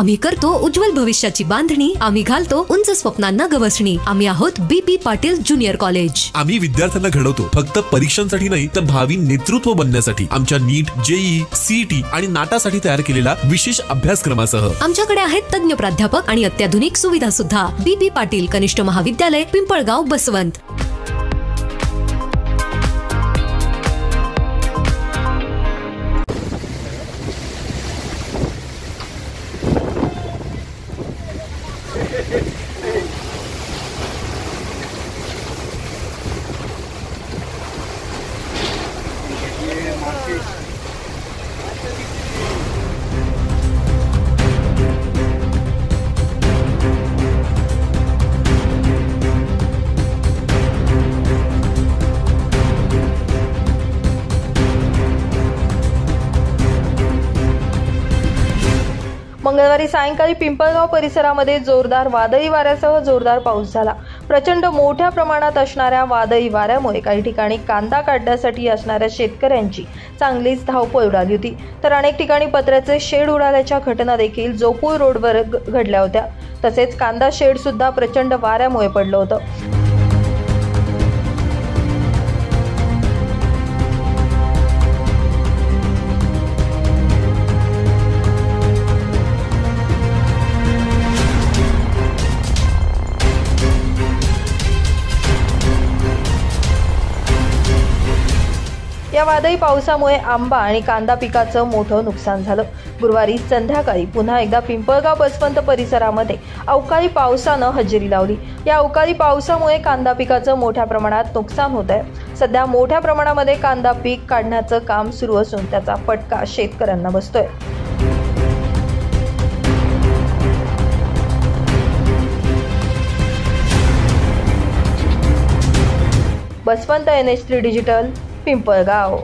आम्ही करतो उज्ज्वल भविष्याची बांधणी, आम्ही घालतो उंच स्वप्नांना गवसणी। आम्ही आहोत BP पाटील ज्युनियर कॉलेज। आम्ही विद्यार्थ्यांना घडवतो फक्त परीक्षांसाठी नाही तर भावी नेतृत्व बनण्यासाठी। आमच्या नीट, JEE, CET आणि नाटासाठी तयार केलेला विशेष अभ्यासक्रमासह आमच्याकडे आहेत तज्ञ प्राध्यापक आणि अत्याधुनिक सुविधा सुद्धा। BP पाटील कनिष्ठ महाविद्यालय, पिंपळगाव, बसवंत। मंगळवारी सायंकाळी पिंपळगाव परिसरामध्ये जोरदार वादळी वाऱ्यासह जोरदार पाऊस झाला। प्रचंड मोठ्या प्रमाणात असणाऱ्या वादळी वाऱ्यामुळे काही ठिकाणी कांदा काढण्यासाठी असणाऱ्या शेतकऱ्यांची चांगलीच धावपळ उडाली होती, तर अनेक ठिकाणी पत्र्याचे शेड उडाल्याच्या घटना देखील जोपूर रोडवर घडल्या होत्या। तसेच कांदा शेड सुद्धा प्रचंड वाऱ्यामुळे पडलं होतं। या वादळी पावसामुळे आंबा आणि कांदा पिकाचं मोठं नुकसान झालं। गुरुवारी संध्याकाळी पुन्हा एकदा पिंपळगाव बसवंत परिसरामध्ये अवकाळी पावसानं हजेरी लावली। या अवकाळी पावसामुळे कांदा पिकाचं मोठ्या प्रमाणात नुकसान होत आहे। सध्या मोठ्या प्रमाणामध्ये कांदा पीक काढण्याचं काम सुरू असून त्याचा फटका शेतकऱ्यांना बसतोय। Baswant NH3 digital, Pimpalgaon.